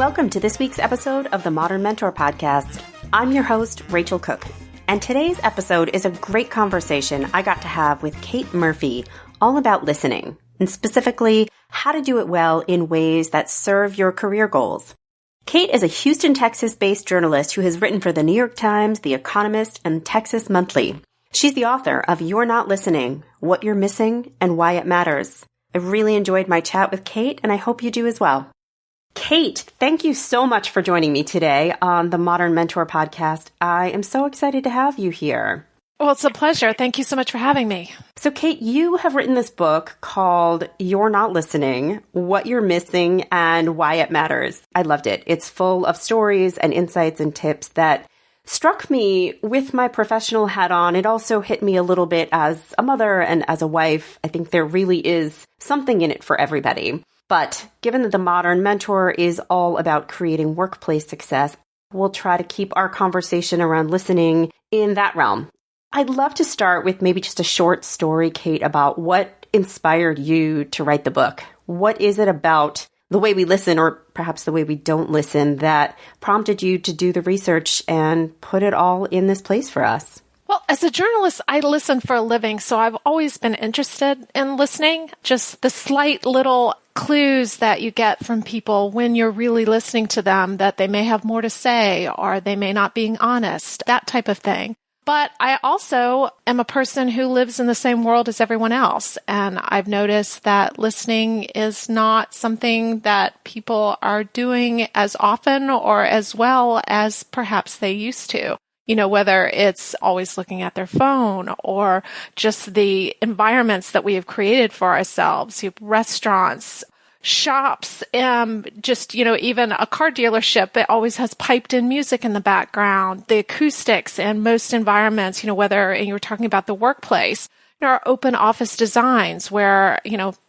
Welcome to this week's episode of the Modern Mentor Podcast. I'm your host, Rachel Cooke, and today's episode is a great conversation I got to have with Kate Murphy all about listening, and specifically how to do it well in ways that serve your career goals. Kate is a Houston, Texas-based journalist who has written for the New York Times, The Economist, and Texas Monthly. She's the author of You're Not Listening, What You're Missing, and Why It Matters. I really enjoyed my chat with Kate, and I hope you do as well. Kate, thank you so much for joining me today on the Modern Mentor Podcast. I am so excited to have you here. Well, it's a pleasure. Thank you so much for having me. So, Kate, you have written this book called You're Not Listening, What You're Missing, and Why It Matters. I loved it. It's full of stories and insights and tips that struck me with my professional hat on. It also hit me a little bit as a mother and as a wife. I think there really is something in it for everybody. But given that the Modern Mentor is all about creating workplace success, we'll try to keep our conversation around listening in that realm. I'd love to start with maybe just a short story, Kate, about what inspired you to write the book. What is it about the way we listen, or perhaps the way we don't listen, that prompted you to do the research and put it all in this place for us? Well, as a journalist, I listen for a living, so I've always been interested in listening. Just the slight little clues that you get from people when you're really listening to them, that they may have more to say or they may not be honest, that type of thing. But I also am a person who lives in the same world as everyone else. And I've noticed that listening is not something that people are doing as often or as well as perhaps they used to. You know, whether it's always looking at their phone or just the environments that we have created for ourselves, restaurants, shops, just, even a car dealership, it always has piped in music in the background. The acoustics in most environments, whether you're talking about the workplace, there are open office designs where,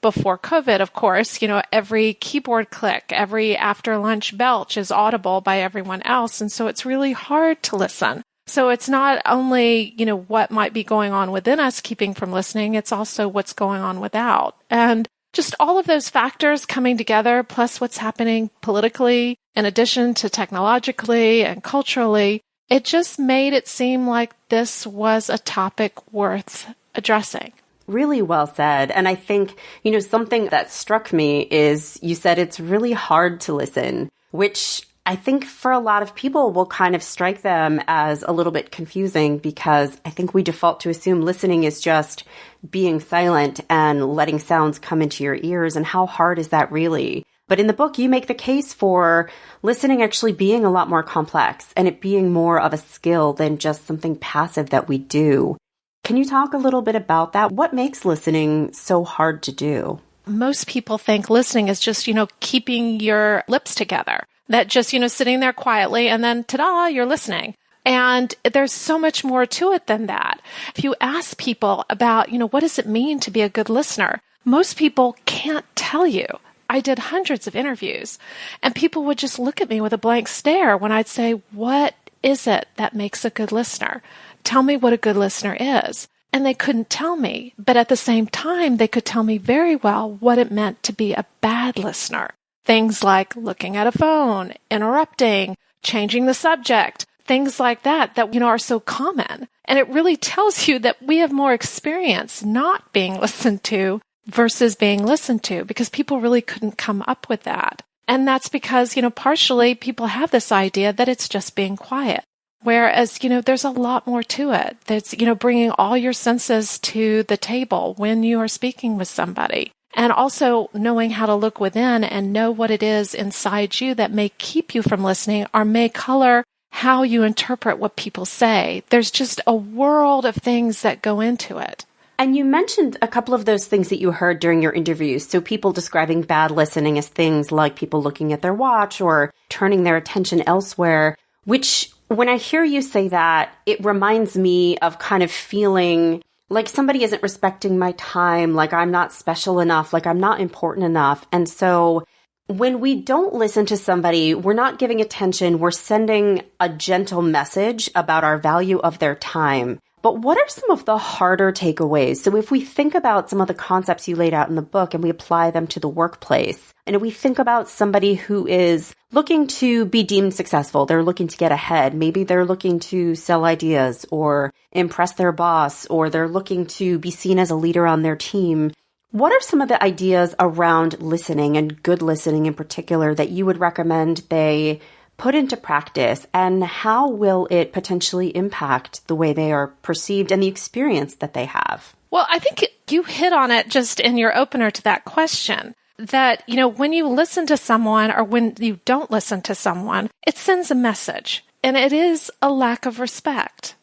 before COVID, of course, every keyboard click, every after lunch belch is audible by everyone else. And so it's really hard to listen. So it's not only, what might be going on within us keeping from listening, it's also what's going on without. And just all of those factors coming together, plus what's happening politically, in addition to technologically and culturally, it just made it seem like this was a topic worth addressing. Really well said. And I think, something that struck me is you said it's really hard to listen, which I think for a lot of people will kind of strike them as a little bit confusing, because I think we default to assume listening is just being silent and letting sounds come into your ears. And how hard is that really? But in the book, you make the case for listening actually being a lot more complex and it being more of a skill than just something passive that we do. Can you talk a little bit about that? What makes listening so hard to do? Most people think listening is just, keeping your lips together. That just, sitting there quietly and then, ta-da, you're listening. And there's so much more to it than that. If you ask people about, what does it mean to be a good listener? Most people can't tell you. I did hundreds of interviews and people would just look at me with a blank stare when I'd say, what is it that makes a good listener? Tell me what a good listener is. And they couldn't tell me. But at the same time, they could tell me very well what it meant to be a bad listener. Things like looking at a phone, interrupting, changing the subject, things like that are so common. And it really tells you that we have more experience not being listened to versus being listened to, because people really couldn't come up with that. And that's because, partially people have this idea that it's just being quiet. Whereas, there's a lot more to it. That's, bringing all your senses to the table when you are speaking with somebody. And also knowing how to look within and know what it is inside you that may keep you from listening or may color how you interpret what people say. There's just a world of things that go into it. And you mentioned a couple of those things that you heard during your interviews. So people describing bad listening as things like people looking at their watch or turning their attention elsewhere, which when I hear you say that, it reminds me of kind of feeling like somebody isn't respecting my time, like I'm not special enough, like I'm not important enough. And so when we don't listen to somebody, we're not giving attention, we're sending a gentle message about our value of their time. But what are some of the harder takeaways? So if we think about some of the concepts you laid out in the book and we apply them to the workplace, and we think about somebody who is looking to be deemed successful, they're looking to get ahead, maybe they're looking to sell ideas or impress their boss, or they're looking to be seen as a leader on their team. What are some of the ideas around listening and good listening in particular that you would recommend they put into practice, and how will it potentially impact the way they are perceived and the experience that they have? Well, I think you hit on it just in your opener to that question, that, when you listen to someone or when you don't listen to someone, it sends a message, and it is a lack of respect,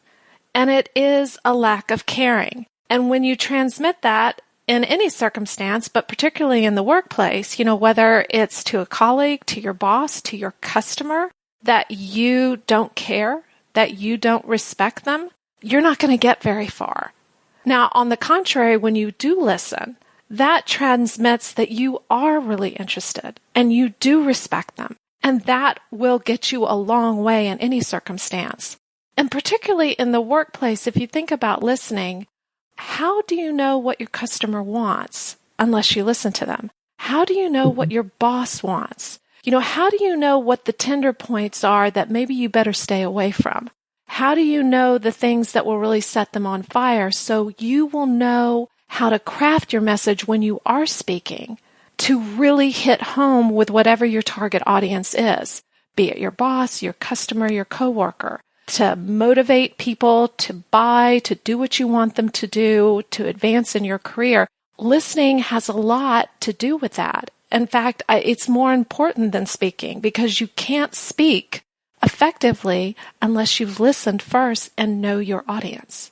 and it is a lack of caring. And when you transmit that in any circumstance, but particularly in the workplace, whether it's to a colleague, to your boss, to your customer, that you don't care, that you don't respect them, you're not going to get very far. Now, on the contrary, when you do listen, that transmits that you are really interested and you do respect them. And that will get you a long way in any circumstance. And particularly in the workplace, if you think about listening, how do you know what your customer wants unless you listen to them? How do you know what your boss wants? How do you know what the tender points are that maybe you better stay away from? How do you know the things that will really set them on fire, so you will know how to craft your message when you are speaking to really hit home with whatever your target audience is, be it your boss, your customer, your coworker, to motivate people to buy, to do what you want them to do, to advance in your career. Listening has a lot to do with that. In fact, it's more important than speaking, because you can't speak effectively unless you've listened first and know your audience.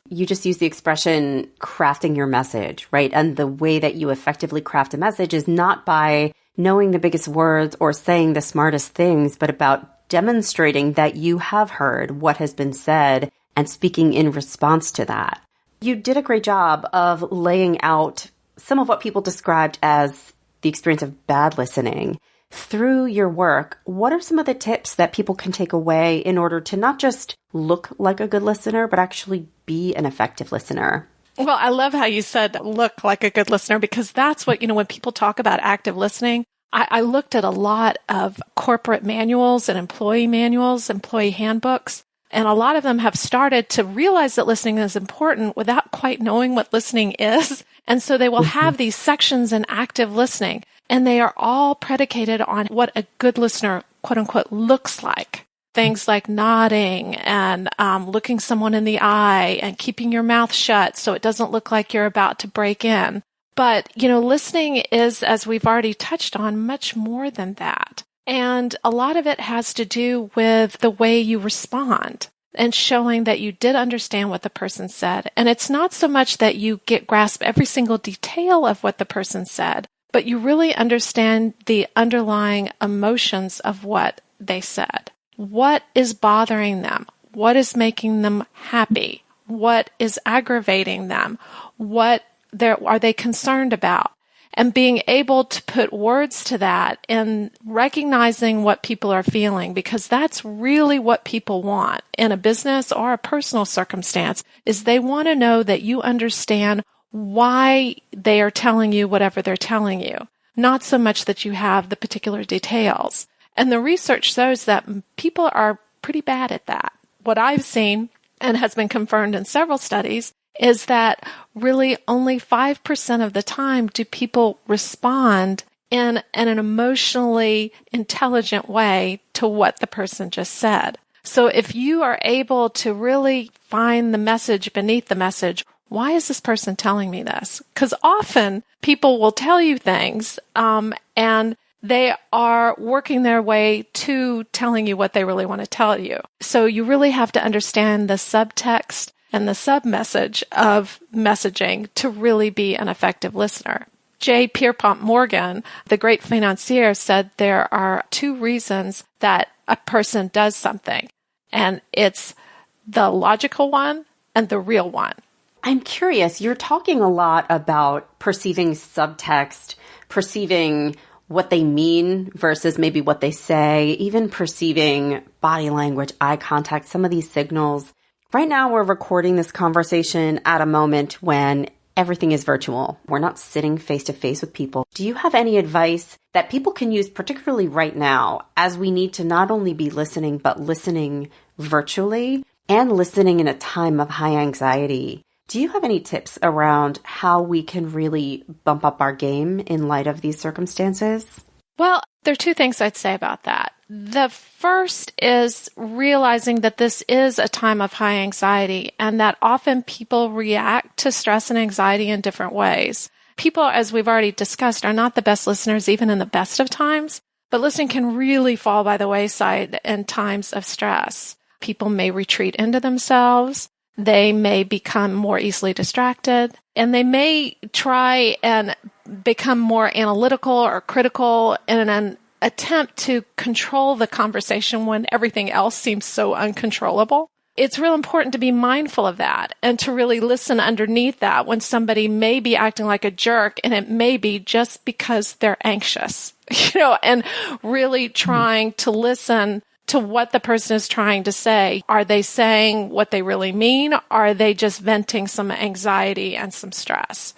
You just use the expression crafting your message, right? And the way that you effectively craft a message is not by knowing the biggest words or saying the smartest things, but about demonstrating that you have heard what has been said and speaking in response to that. You did a great job of laying out some of what people described as the experience of bad listening. Through your work, what are some of the tips that people can take away in order to not just look like a good listener, but actually be an effective listener? Well, I love how you said look like a good listener, because that's what, when people talk about active listening, I looked at a lot of corporate manuals and employee manuals, employee handbooks, and a lot of them have started to realize that listening is important without quite knowing what listening is. And so they will have these sections in active listening, and they are all predicated on what a good listener, quote unquote, looks like. Things like nodding and looking someone in the eye and keeping your mouth shut so it doesn't look like you're about to break in. But, listening is, as we've already touched on, much more than that. And a lot of it has to do with the way you respond and showing that you did understand what the person said. And it's not so much that you grasp every single detail of what the person said, but you really understand the underlying emotions of what they said. What is bothering them? What is making them happy? What is aggravating them? What are they concerned about? And being able to put words to that and recognizing what people are feeling, because that's really what people want in a business or a personal circumstance, is they want to know that you understand why they are telling you whatever they're telling you, not so much that you have the particular details. And the research shows that people are pretty bad at that. What I've seen, and has been confirmed in several studies, is that really only 5% of the time do people respond in an emotionally intelligent way to what the person just said. So if you are able to really find the message beneath the message, why is this person telling me this? Because often people will tell you things and they are working their way to telling you what they really want to tell you. So you really have to understand the subtext and the sub-message of messaging to really be an effective listener. J. Pierpont Morgan, the great financier, said there are 2 reasons that a person does something, and it's the logical one and the real one. I'm curious, you're talking a lot about perceiving subtext, perceiving what they mean versus maybe what they say, even perceiving body language, eye contact, some of these signals. Right now, we're recording this conversation at a moment when everything is virtual. We're not sitting face to face with people. Do you have any advice that people can use, particularly right now, as we need to not only be listening, but listening virtually and listening in a time of high anxiety? Do you have any tips around how we can really bump up our game in light of these circumstances? Well, there are two things I'd say about that. The first is realizing that this is a time of high anxiety and that often people react to stress and anxiety in different ways. People, as we've already discussed, are not the best listeners even in the best of times, but listening can really fall by the wayside in times of stress. People may retreat into themselves. They may become more easily distracted, and they may try and become more analytical or critical in an attempt to control the conversation when everything else seems so uncontrollable. It's real important to be mindful of that and to really listen underneath that when somebody may be acting like a jerk, and it may be just because they're anxious, and really trying to listen to what the person is trying to say. Are they saying what they really mean? Are they just venting some anxiety and some stress?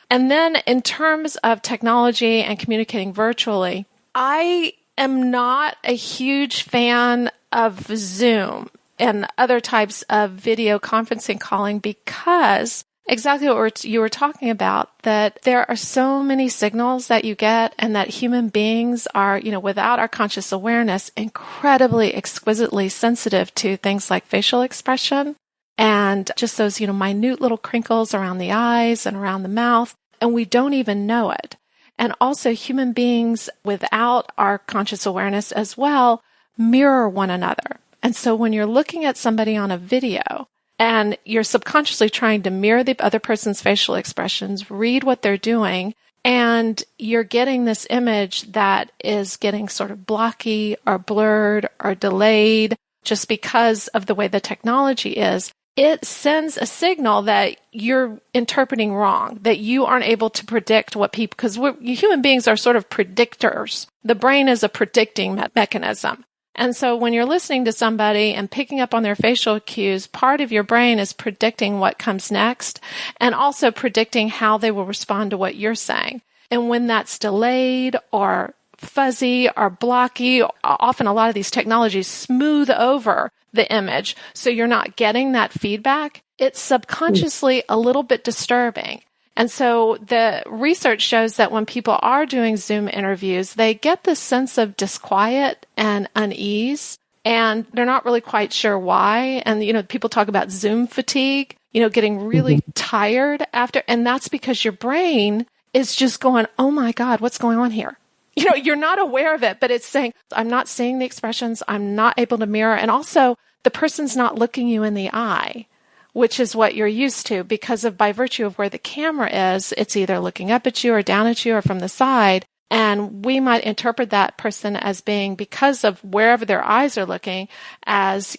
And then in terms of technology and communicating virtually, I am not a huge fan of Zoom and other types of video conferencing calling because exactly what you were talking about, that there are so many signals that you get and that human beings are, without our conscious awareness, incredibly exquisitely sensitive to things like facial expression and just those, minute little crinkles around the eyes and around the mouth, and we don't even know it. And also human beings without our conscious awareness as well mirror one another. And so when you're looking at somebody on a video, and you're subconsciously trying to mirror the other person's facial expressions, read what they're doing, and you're getting this image that is getting sort of blocky or blurred or delayed just because of the way the technology is, it sends a signal that you're interpreting wrong, that you aren't able to predict what people, because human beings are sort of predictors. The brain is a predicting mechanism. And so when you're listening to somebody and picking up on their facial cues, part of your brain is predicting what comes next and also predicting how they will respond to what you're saying. And when that's delayed or fuzzy or blocky, often a lot of these technologies smooth over the image so you're not getting that feedback, it's subconsciously a little bit disturbing. And so the research shows that when people are doing Zoom interviews, they get this sense of disquiet and unease, and they're not really quite sure why. And, people talk about Zoom fatigue, getting really tired after. And that's because your brain is just going, oh my God, what's going on here? You're not aware of it, but it's saying, I'm not seeing the expressions. I'm not able to mirror. And also the person's not looking you in the eye, which is what you're used to because of by virtue of where the camera is, it's either looking up at you or down at you or from the side. And we might interpret that person as being, because of wherever their eyes are looking, as,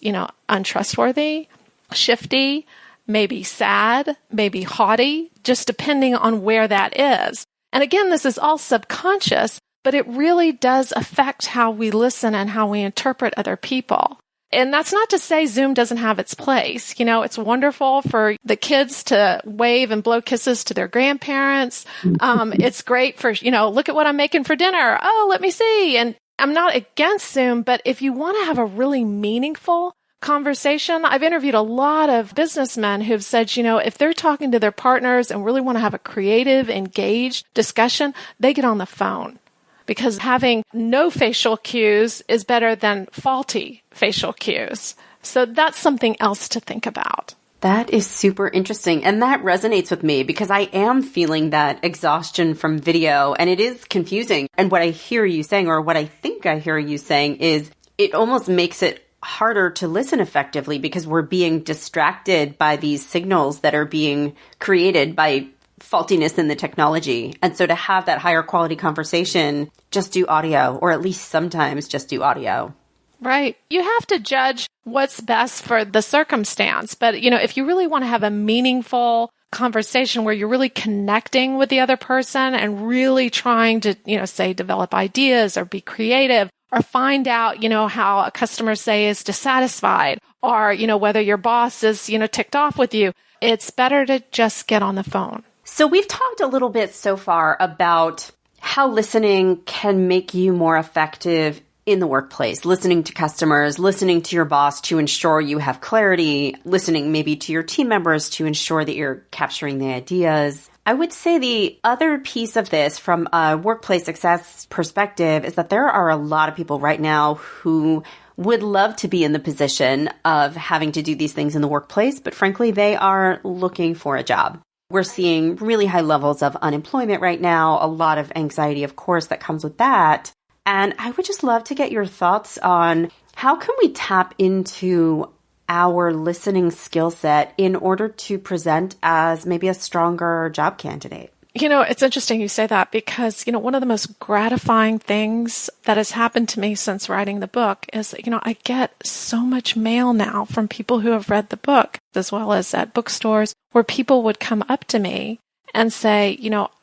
untrustworthy, shifty, maybe sad, maybe haughty, just depending on where that is. And again, this is all subconscious, but it really does affect how we listen and how we interpret other people. And that's not to say Zoom doesn't have its place. It's wonderful for the kids to wave and blow kisses to their grandparents. It's great for, look at what I'm making for dinner. Oh, let me see. And I'm not against Zoom, but if you want to have a really meaningful conversation, I've interviewed a lot of businessmen who've said, if they're talking to their partners and really want to have a creative, engaged discussion, they get on the phone. Because having no facial cues is better than faulty facial cues. So that's something else to think about. That is super interesting. And that resonates with me because I am feeling that exhaustion from video and it is confusing. And what I hear you saying, or what I think I hear you saying, is it almost makes it harder to listen effectively because we're being distracted by these signals that are being created by faultiness in the technology. And so to have that higher quality conversation, just do audio, or at least sometimes just do audio. Right. You have to judge what's best for the circumstance. But, if you really want to have a meaningful conversation where you're really connecting with the other person and really trying to, say develop ideas or be creative or find out, how a customer, say, is dissatisfied or, whether your boss is, ticked off with you, it's better to just get on the phone. So we've talked a little bit so far about how listening can make you more effective in the workplace, listening to customers, listening to your boss to ensure you have clarity, listening maybe to your team members to ensure that you're capturing the ideas. I would say the other piece of this from a workplace success perspective is that there are a lot of people right now who would love to be in the position of having to do these things in the workplace, but frankly, they are looking for a job. We're seeing really high levels of unemployment right now, a lot of anxiety, of course, that comes with that. And I would just love to get your thoughts on how can we tap into our listening skill set in order to present as maybe a stronger job candidate? It's interesting you say that because, one of the most gratifying things that has happened to me since writing the book is, I get so much mail now from people who have read the book, as well as at bookstores, where people would come up to me and say,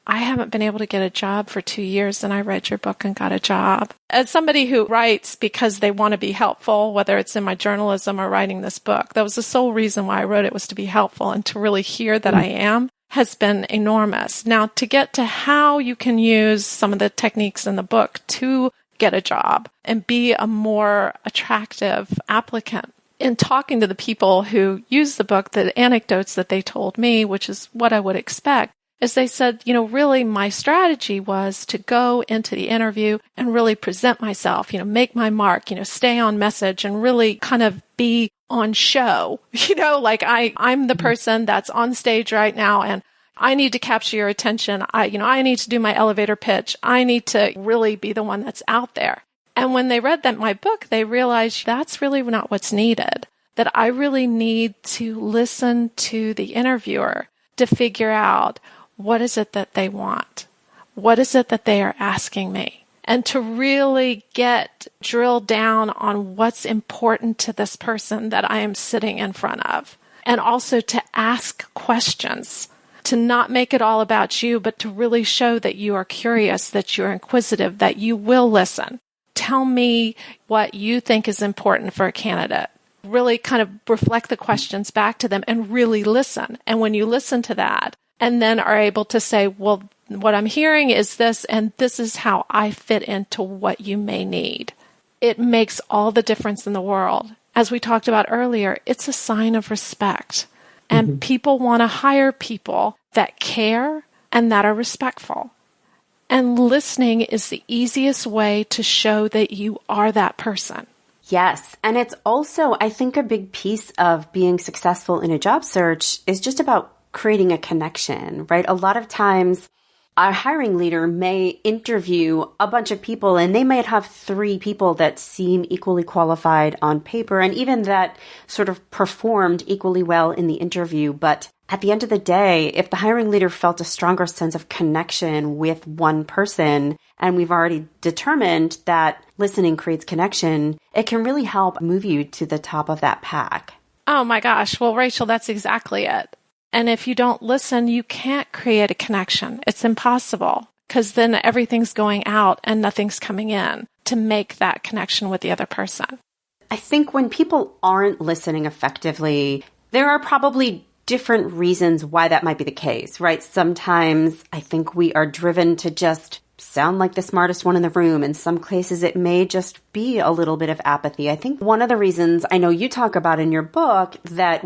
I haven't been able to get a job for 2 years and I read your book and got a job. As somebody who writes because they want to be helpful, whether it's in my journalism or writing this book, that was the sole reason why I wrote it, was to be helpful, and to really hear that I am has been enormous. Now, to get to how you can use some of the techniques in the book to get a job and be a more attractive applicant, in talking to the people who use the book, the anecdotes that they told me, which is what I would expect, is they said, really my strategy was to go into the interview and really present myself, make my mark, stay on message and really kind of be on show, like I'm the person that's on stage right now and I need to capture your attention. I need to do my elevator pitch. I need to really be the one that's out there. And when they read my book, they realized that's really not what's needed, that I really need to listen to the interviewer to figure out what is it that they want? What is it that they are asking me? And to really drill down on what's important to this person that I am sitting in front of. And also to ask questions, to not make it all about you, but to really show that you are curious, that you're inquisitive, that you will listen. Tell me what you think is important for a candidate. Really kind of reflect the questions back to them and really listen. And when you listen to that, and then are able to say, well, what I'm hearing is this, and this is how I fit into what you may need. It makes all the difference in the world. As we talked about earlier, it's a sign of respect. And people want to hire people that care and that are respectful. And listening is the easiest way to show that you are that person. Yes. And it's also, I think, a big piece of being successful in a job search is just about creating a connection, right? A lot of times a hiring leader may interview a bunch of people and they might have 3 people that seem equally qualified on paper and even that sort of performed equally well in the interview. But at the end of the day, if the hiring leader felt a stronger sense of connection with one person, and we've already determined that listening creates connection, it can really help move you to the top of that pack. Oh my gosh. Well, Rachel, that's exactly it. And if you don't listen, you can't create a connection. It's impossible because then everything's going out and nothing's coming in to make that connection with the other person. I think when people aren't listening effectively, there are probably different reasons why that might be the case, right? Sometimes I think we are driven to just sound like the smartest one in the room. In some cases, it may just be a little bit of apathy. I think one of the reasons I know you talk about in your book that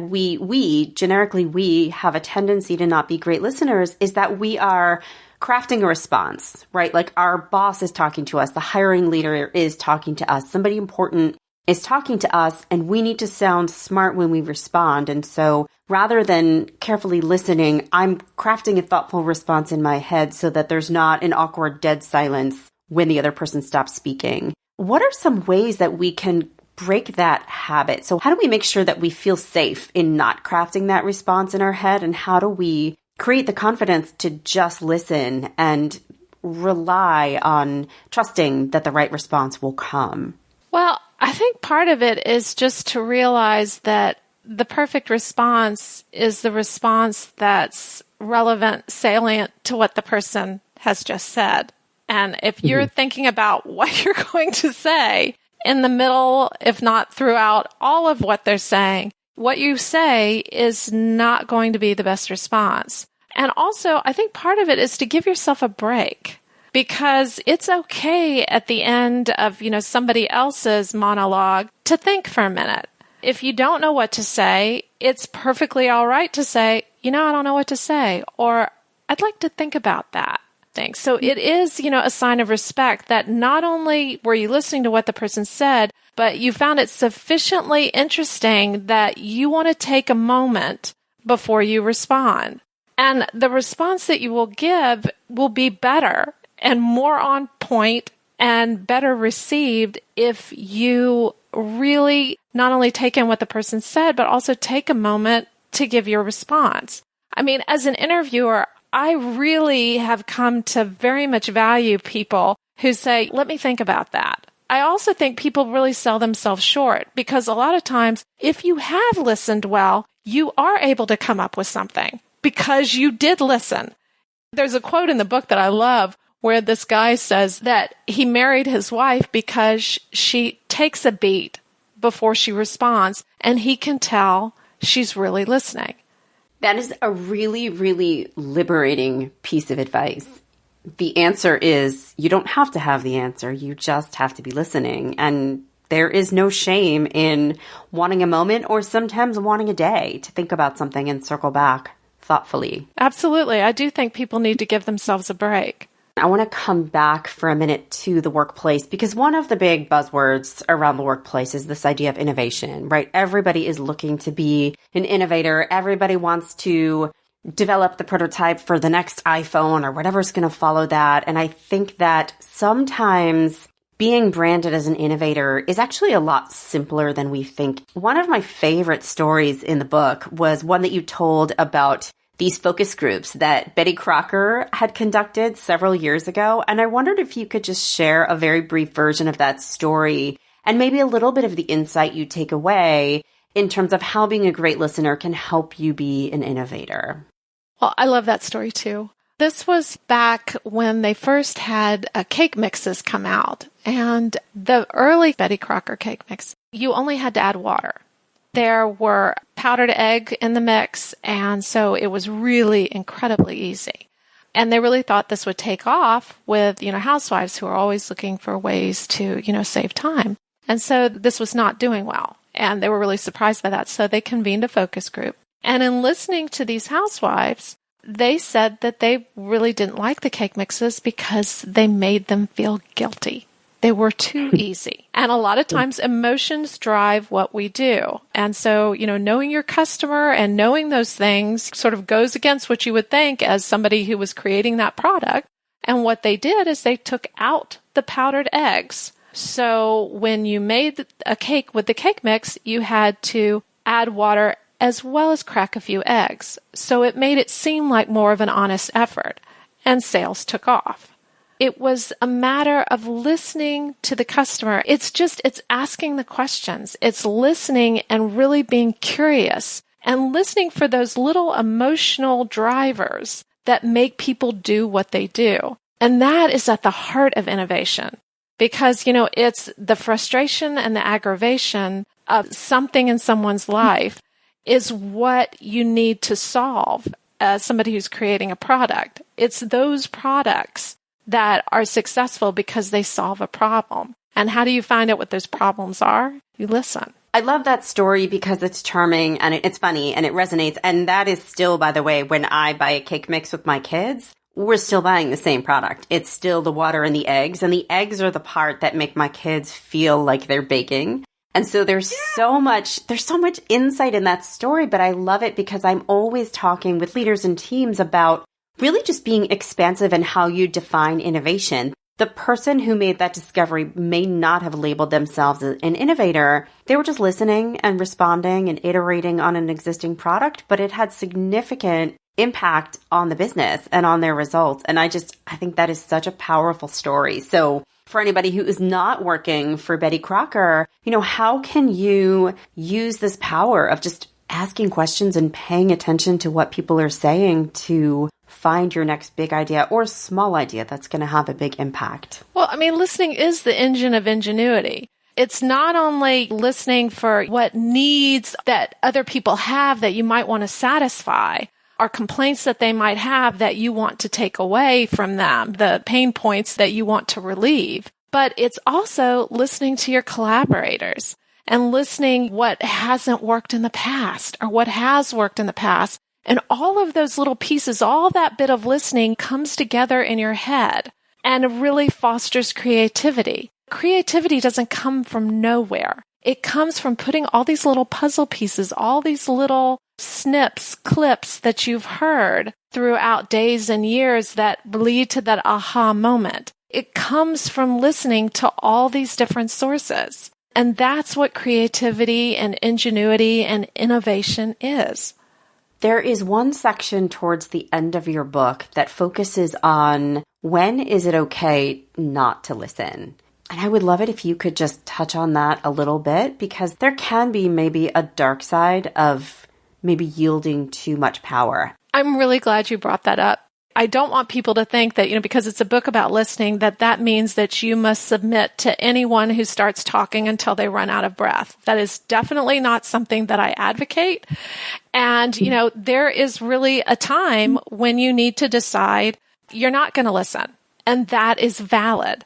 generically we have a tendency to not be great listeners is that we are crafting a response, right? Like our boss is talking to us, the hiring leader is talking to us, somebody important is talking to us, and we need to sound smart when we respond. And so rather than carefully listening, I'm crafting a thoughtful response in my head so that there's not an awkward dead silence when the other person stops speaking. What are some ways that we can break that habit? So how do we make sure that we feel safe in not crafting that response in our head? And how do we create the confidence to just listen and rely on trusting that the right response will come? Well, I think part of it is just to realize that the perfect response is the response that's relevant, salient to what the person has just said. And if you're thinking about what you're going to say in the middle, if not throughout all of what they're saying, what you say is not going to be the best response. And also, I think part of it is to give yourself a break, because it's okay at the end of, somebody else's monologue to think for a minute. If you don't know what to say, it's perfectly all right to say, I don't know what to say, or I'd like to think about that. So it is, a sign of respect that not only were you listening to what the person said, but you found it sufficiently interesting that you want to take a moment before you respond. And the response that you will give will be better and more on point and better received if you really not only take in what the person said, but also take a moment to give your response. I mean, as an interviewer, I really have come to very much value people who say, let me think about that. I also think people really sell themselves short, because a lot of times, if you have listened well, you are able to come up with something because you did listen. There's a quote in the book that I love where this guy says that he married his wife because she takes a beat before she responds, and he can tell she's really listening. That is a really, really liberating piece of advice. The answer is you don't have to have the answer. You just have to be listening. And there is no shame in wanting a moment or sometimes wanting a day to think about something and circle back thoughtfully. Absolutely. I do think people need to give themselves a break. I want to come back for a minute to the workplace, because one of the big buzzwords around the workplace is this idea of innovation, right? Everybody is looking to be an innovator. Everybody wants to develop the prototype for the next iPhone or whatever's going to follow that. And I think that sometimes being branded as an innovator is actually a lot simpler than we think. One of my favorite stories in the book was one that you told about these focus groups that Betty Crocker had conducted several years ago. And I wondered if you could just share a very brief version of that story and maybe a little bit of the insight you take away in terms of how being a great listener can help you be an innovator. Well, I love that story too. This was back when they first had cake mixes come out. And the early Betty Crocker cake mix, you only had to add water. There were powdered egg in the mix, and so it was really incredibly easy. And they really thought this would take off with, housewives who are always looking for ways to, save time. And so this was not doing well, and they were really surprised by that. So they convened a focus group. And in listening to these housewives, they said that they really didn't like the cake mixes because they made them feel guilty. They were too easy. And a lot of times emotions drive what we do. And so, knowing your customer and knowing those things sort of goes against what you would think as somebody who was creating that product. And what they did is they took out the powdered eggs. So when you made a cake with the cake mix, you had to add water as well as crack a few eggs. So it made it seem like more of an honest effort. And sales took off. It was a matter of listening to the customer. It's asking the questions. It's listening and really being curious and listening for those little emotional drivers that make people do what they do. And that is at the heart of innovation, because, it's the frustration and the aggravation of something in someone's life is what you need to solve as somebody who's creating a product. It's those products that are successful because they solve a problem. And how do you find out what those problems are? You listen. I love that story because it's charming and it's funny and it resonates. And that is still, by the way, when I buy a cake mix with my kids, we're still buying the same product. It's still the water and the eggs are the part that make my kids feel like they're baking. And so there's so much insight in that story, but I love it because I'm always talking with leaders and teams about really just being expansive in how you define innovation. The person who made that discovery may not have labeled themselves as an innovator. They were just listening and responding and iterating on an existing product, but it had significant impact on the business and on their results. And I think that is such a powerful story. So for anybody who is not working for Betty Crocker, how can you use this power of just asking questions and paying attention to what people are saying to find your next big idea or small idea that's going to have a big impact. Well, I mean, listening is the engine of ingenuity. It's not only listening for what needs that other people have that you might want to satisfy, or complaints that they might have that you want to take away from them, the pain points that you want to relieve, but it's also listening to your collaborators and listening what hasn't worked in the past or what has worked in the past. And all of those little pieces, all that bit of listening comes together in your head and really fosters creativity. Creativity doesn't come from nowhere. It comes from putting all these little puzzle pieces, all these little snips, clips that you've heard throughout days and years that lead to that aha moment. It comes from listening to all these different sources. And that's what creativity and ingenuity and innovation is. There is one section towards the end of your book that focuses on when is it okay not to listen? And I would love it if you could just touch on that a little bit, because there can be maybe a dark side of maybe yielding too much power. I'm really glad you brought that up. I don't want people to think that, because it's a book about listening, that means that you must submit to anyone who starts talking until they run out of breath. That is definitely not something that I advocate. And, there is really a time when you need to decide you're not going to listen. And that is valid.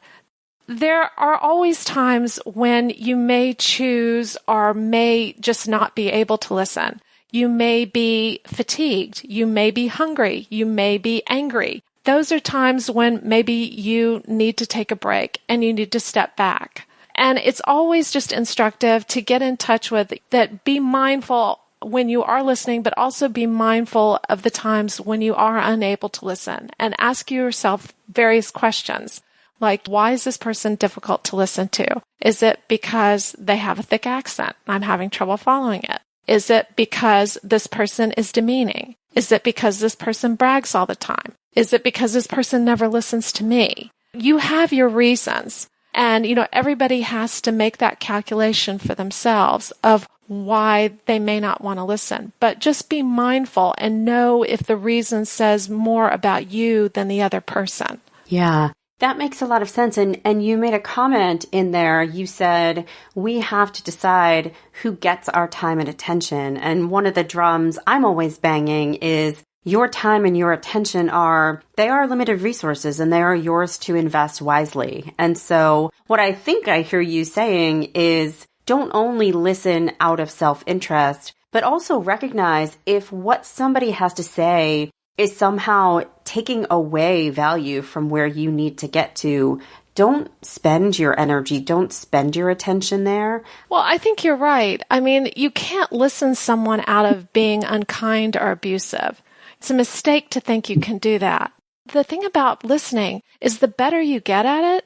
There are always times when you may choose or may just not be able to listen. You may be fatigued. You may be hungry. You may be angry. Those are times when maybe you need to take a break and you need to step back. And it's always just instructive to get in touch with that. Be mindful when you are listening, but also be mindful of the times when you are unable to listen, and ask yourself various questions. Like, why is this person difficult to listen to? Is it because they have a thick accent? I'm having trouble following it. Is it because this person is demeaning? Is it because this person brags all the time? Is it because this person never listens to me? You have your reasons. And, everybody has to make that calculation for themselves of why they may not want to listen. But just be mindful and know if the reason says more about you than the other person. Yeah. That makes a lot of sense. And you made a comment in there. You said, we have to decide who gets our time and attention. And one of the drums I'm always banging is your time and your attention are limited resources, and they are yours to invest wisely. And so what I think I hear you saying is, don't only listen out of self-interest, but also recognize if what somebody has to say is somehow taking away value from where you need to get to. Don't spend your energy, don't spend your attention there. Well, I think you're right. I mean, you can't listen someone out of being unkind or abusive. It's a mistake to think you can do that. The thing about listening is the better you get at it,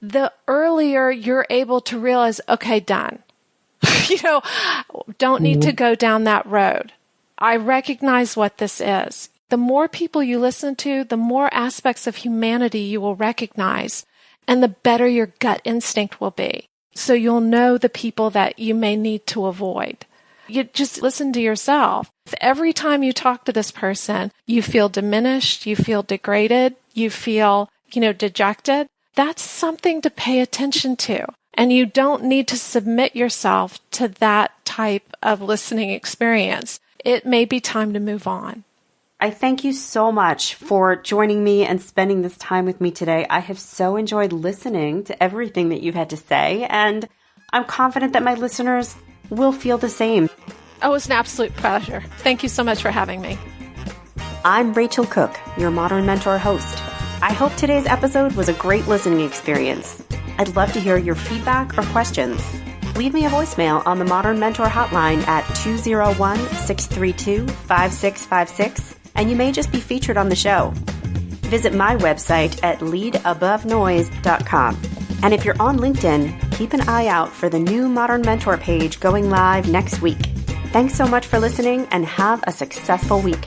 the earlier you're able to realize, okay, done. Don't need to go down that road. I recognize what this is. The more people you listen to, the more aspects of humanity you will recognize, and the better your gut instinct will be. So you'll know the people that you may need to avoid. You just listen to yourself. If every time you talk to this person, you feel diminished, you feel degraded, you feel, dejected, that's something to pay attention to. And you don't need to submit yourself to that type of listening experience. It may be time to move on. I thank you so much for joining me and spending this time with me today. I have so enjoyed listening to everything that you've had to say, and I'm confident that my listeners will feel the same. Oh, it's an absolute pleasure. Thank you so much for having me. I'm Rachel Cooke, your Modern Mentor host. I hope today's episode was a great listening experience. I'd love to hear your feedback or questions. Leave me a voicemail on the Modern Mentor hotline at 201-632-5656, and you may just be featured on the show. Visit my website at leadabovenoise.com. And if you're on LinkedIn, keep an eye out for the new Modern Mentor page going live next week. Thanks so much for listening, and have a successful week.